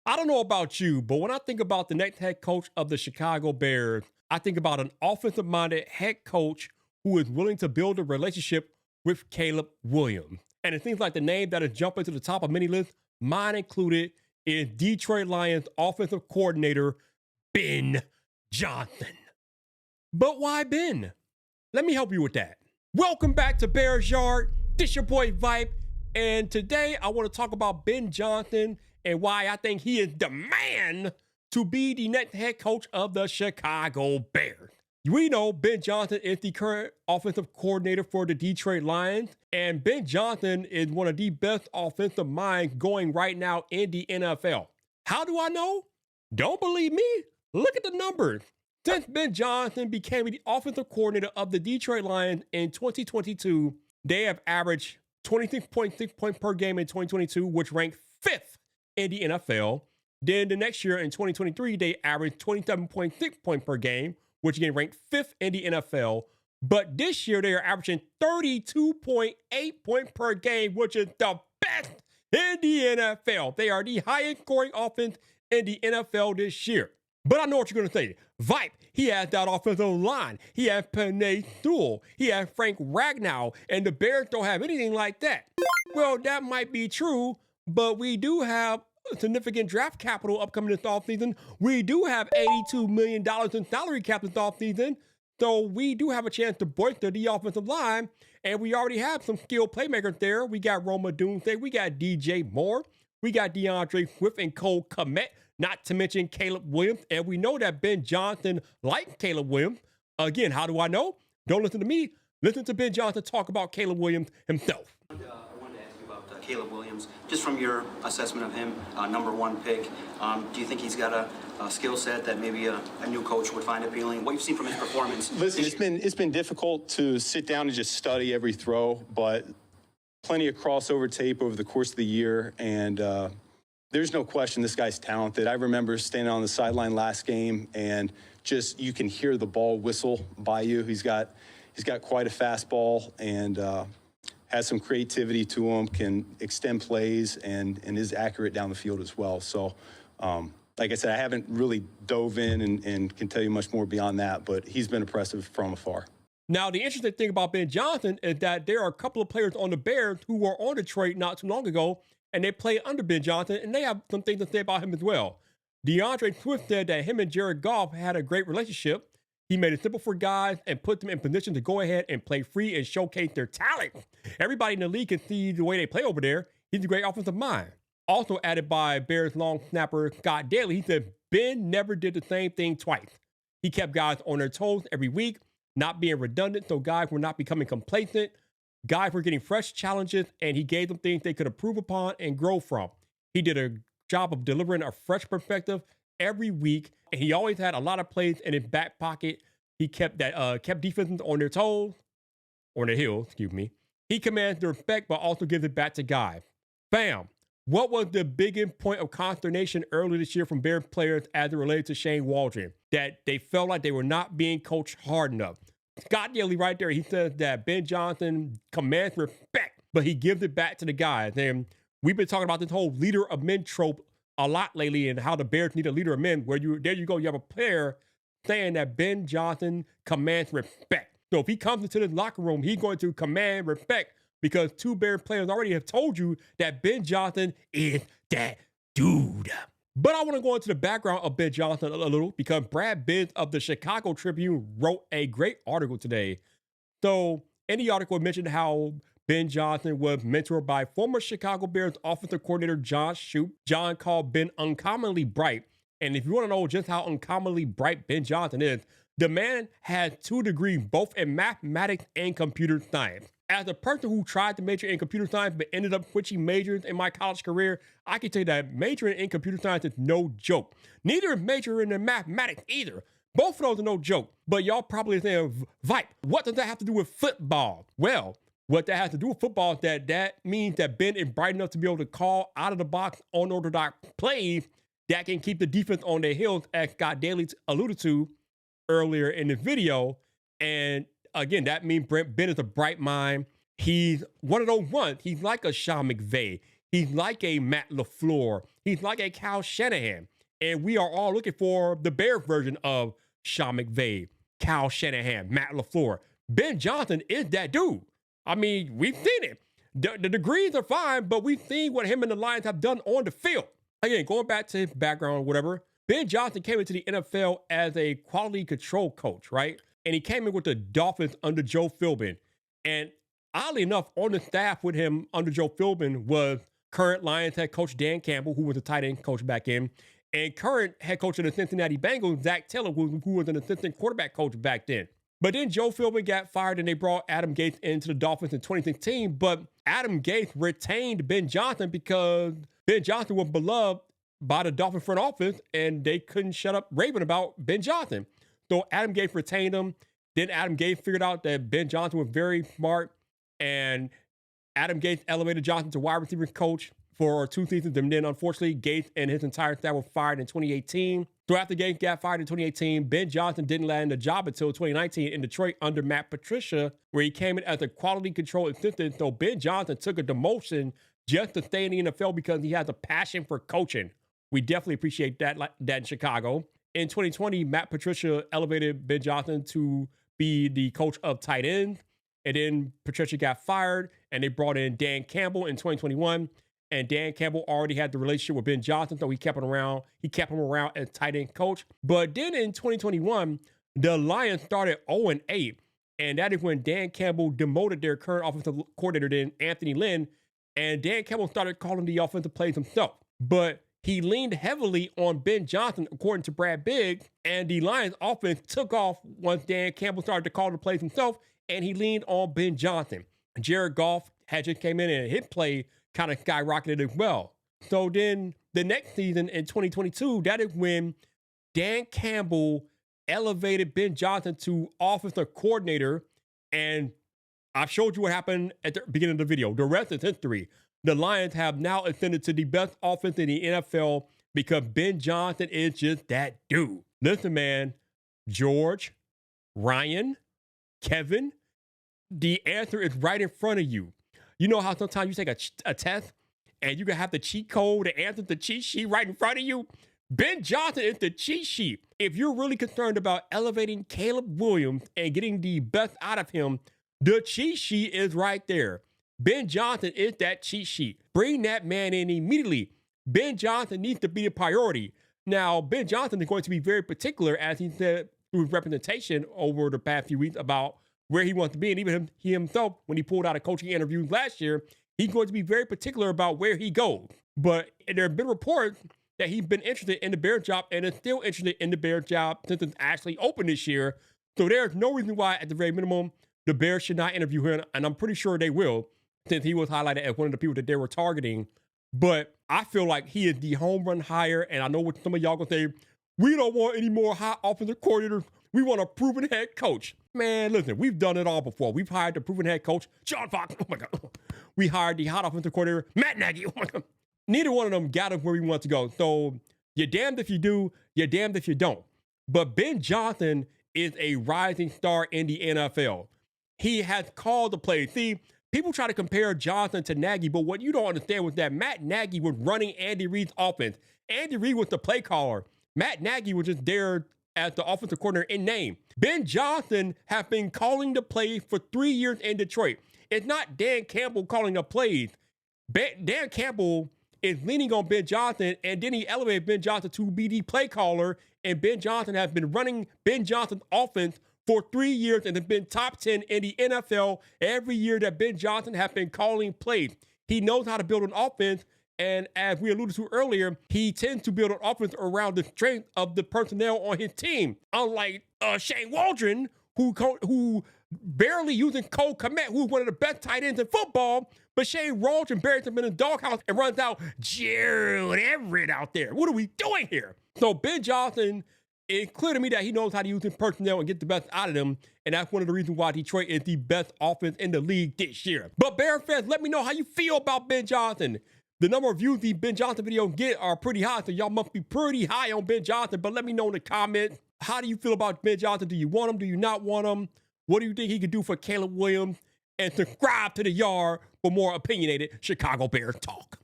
I don't know about you, but when I think about the next head coach of the Chicago Bears, I think about an offensive minded head coach who is willing to build a relationship with Caleb Williams. And it seems like the name that is jumping to the top of many lists, mine included, is Detroit Lions offensive coordinator Ben Johnson. But why Ben? Let me help you with that. Welcome back to Bears Yard. This your boy Vipe. And today I want to talk about Ben Johnson and why I think he is the man to be the next head coach of the Chicago Bears. We know Ben Johnson is the current offensive coordinator for the Detroit Lions, and Ben Johnson is one of the best offensive minds going right now in the NFL. How do I know? Don't believe me? Look at the numbers. Since Ben Johnson became the offensive coordinator of the Detroit Lions in 2022, they have averaged 26.6 points per game in 2022, which ranked fifth in the NFL. Then the next year in 2023, they averaged 27.6 points per game, which again ranked fifth in the NFL. But this year they are averaging 32.8 points per game, which is the best in the NFL. They are the highest scoring offense in the NFL this year. But I know what you're going to say. Vipe, he has that offensive line. He has Penei Sewell. He has Frank Ragnow. And the Bears don't have anything like that. Well, that might be true, but we do have significant draft capital upcoming this offseason. We do have $82 million in salary cap this offseason. So we do have a chance to bolster the offensive line. And we already have some skilled playmakers there. We got Roma Doomsday. We got DJ Moore. We got DeAndre Swift and Cole Kmet. Not to mention Caleb Williams. And we know that Ben Johnson likes Caleb Williams. Again, how do I know? Don't listen to me. Listen to Ben Johnson talk about Caleb Williams himself. I wanted to ask you about Caleb Williams. Just from your assessment of him, number one pick, do you think he's got a skill set that maybe a new coach would find appealing? What you've seen from his performance? Listen, it's been difficult to sit down and just study every throw, but plenty of crossover tape over the course of the year, and there's no question this guy's talented. I remember standing on the sideline last game and just you can hear the ball whistle by you. He's got quite a fastball and has some creativity to him, can extend plays and is accurate down the field as well. So, like I said, I haven't really dove in and can tell you much more beyond that, but he's been impressive from afar. Now, the interesting thing about Ben Johnson is that there are a couple of players on the Bears who were on Detroit not too long ago, and they play under Ben Johnson, and they have some things to say about him as well. DeAndre Swift said that him and Jared Goff had a great relationship. He made it simple for guys and put them in position to go ahead and play free and showcase their talent. Everybody in the league can see the way they play over there. He's a great offensive mind. Also added by Bears long snapper Scott Daly, he said Ben never did the same thing twice. He kept guys on their toes every week, not being redundant so guys were not becoming complacent. Guys were getting fresh challenges, and he gave them things they could improve upon and grow from. He did a job of delivering a fresh perspective every week, and he always had a lot of plays in his back pocket. He kept defenses on their toes, on their heels, excuse me. He commands the respect, but also gives it back to guys. Bam. What was the biggest point of consternation earlier this year from Bears players as it related to Shane Waldron? That they felt like they were not being coached hard enough. Scott Daly right there, he says that Ben Johnson commands respect, but he gives it back to the guys. And we've been talking about this whole leader of men trope a lot lately and how the Bears need a leader of men, where there you go, you have a player saying that Ben Johnson commands respect. So if he comes into the locker room, he's going to command respect because two Bears players already have told you that Ben Johnson is that dude. But I want to go into the background of Ben Johnson a little because Brad Bibbs of the Chicago Tribune wrote a great article today. So in the article, it mentioned how Ben Johnson was mentored by former Chicago Bears offensive coordinator John Shoup. John called Ben uncommonly bright. And if you want to know just how uncommonly bright Ben Johnson is, the man has 2 degrees both in mathematics and computer science. As a person who tried to major in computer science but ended up switching majors in my college career, I can tell you that majoring in computer science is no joke. Neither is majoring in mathematics either. Both of those are no joke. But y'all probably saying, Vipe, what does that have to do with football? Well, what that has to do with football is that means that Ben is bright enough to be able to call out of the box unorthodox plays that can keep the defense on their heels, as Scott Daly alluded to earlier in the video. And again, that means Ben is a bright mind. He's one of those ones. He's like a Sean McVay. He's like a Matt LaFleur. He's like a Kyle Shanahan. And we are all looking for the Bears version of Sean McVay, Kyle Shanahan, Matt LaFleur. Ben Johnson is that dude. I mean, we've seen it. The degrees are fine, but we've seen what him and the Lions have done on the field. Again, going back to his background or whatever, Ben Johnson came into the NFL as a quality control coach, right? And he came in with the Dolphins under Joe Philbin. And oddly enough, on the staff with him under Joe Philbin was current Lions head coach Dan Campbell, who was a tight end coach back in, and current head coach of the Cincinnati Bengals, Zach Taylor, who was an assistant quarterback coach back then. But then Joe Philbin got fired and they brought Adam Gase into the Dolphins in 2016. But Adam Gase retained Ben Johnson because Ben Johnson was beloved by the Dolphin front office and they couldn't shut up raving about Ben Johnson. So Adam Gase retained him. Then Adam Gase figured out that Ben Johnson was very smart, and Adam Gase elevated Johnson to wide receiver coach for 2 seasons. And then unfortunately, Gase and his entire staff were fired in 2018. So after Gase got fired in 2018, Ben Johnson didn't land a job until 2019 in Detroit under Matt Patricia, where he came in as a quality control assistant. So Ben Johnson took a demotion just to stay in the NFL because he has a passion for coaching. We definitely appreciate that in Chicago. In 2020, Matt Patricia elevated Ben Johnson to be the coach of tight ends. And then Patricia got fired and they brought in Dan Campbell in 2021. And Dan Campbell already had the relationship with Ben Johnson, so he kept him around. He kept him around as tight end coach. But then in 2021, the Lions started 0-8. And that is when Dan Campbell demoted their current offensive coordinator, then Anthony Lynn. And Dan Campbell started calling the offensive plays himself. But he leaned heavily on Ben Johnson, according to Brad Biggs. And the Lions offense took off once Dan Campbell started to call the plays himself. And he leaned on Ben Johnson. Jared Goff had just came in and his play kind of skyrocketed as well. So then the next season in 2022, that is when Dan Campbell elevated Ben Johnson to offensive coordinator. And I've showed you what happened at the beginning of the video. The rest is history. The Lions have now ascended to the best offense in the NFL because Ben Johnson is just that dude. Listen, man, George, Ryan, Kevin, the answer is right in front of you. You know how sometimes you take a test and you can have the cheat code, the answer, the cheat sheet right in front of you? Ben Johnson is the cheat sheet. If you're really concerned about elevating Caleb Williams and getting the best out of him, the cheat sheet is right there. Ben Johnson is that cheat sheet. Bring that man in immediately. Ben Johnson needs to be a priority. Now, Ben Johnson is going to be very particular, as he said through his representation over the past few weeks, about where he wants to be. And even he himself, when he pulled out of coaching interviews last year, he's going to be very particular about where he goes. But there have been reports that he's been interested in the Bears job and is still interested in the Bears job since it's actually open this year. So there's no reason why, at the very minimum, the Bears should not interview him. And I'm pretty sure they will, since he was highlighted as one of the people that they were targeting. But I feel like he is the home run hire. And I know what some of y'all gonna say, we don't want any more high offensive coordinators. We want a proven head coach. Man, listen, we've done it all before. We've hired the proven head coach, John Fox. Oh my God. We hired the hot offensive coordinator, Matt Nagy. Oh my God. Neither one of them got us where we want to go. So you're damned if you do, you're damned if you don't. But Ben Johnson is a rising star in the NFL. He has called the plays. See, people try to compare Johnson to Nagy, but what you don't understand was that Matt Nagy was running Andy Reid's offense. Andy Reid was the play caller. Matt Nagy was just there as the offensive coordinator in name. Ben Johnson has been calling the plays for 3 years in Detroit. It's not Dan Campbell calling the plays. Dan Campbell is leaning on Ben Johnson, and then he elevated Ben Johnson to be the play caller, and Ben Johnson has been running Ben Johnson's offense for 3 years and has been top 10 in the NFL every year that Ben Johnson has been calling plays. He knows how to build an offense, and as we alluded to earlier, he tends to build an offense around the strength of the personnel on his team. Unlike Shane Waldron, who barely using Cole Kmet, who's one of the best tight ends in football, but Shane Waldron buries him in a doghouse and runs out Gerald Everett out there. What are we doing here? So Ben Johnson, it's clear to me that he knows how to use his personnel and get the best out of them, and that's one of the reasons why Detroit is the best offense in the league this year. But Bear fans, let me know how you feel about Ben Johnson. The number of views these Ben Johnson videos get are pretty high, so y'all must be pretty high on Ben Johnson, but let me know in the comments, how do you feel about Ben Johnson? Do you want him? Do you not want him? What do you think he could do for Caleb Williams? And subscribe to The Yard for more opinionated Chicago Bears talk.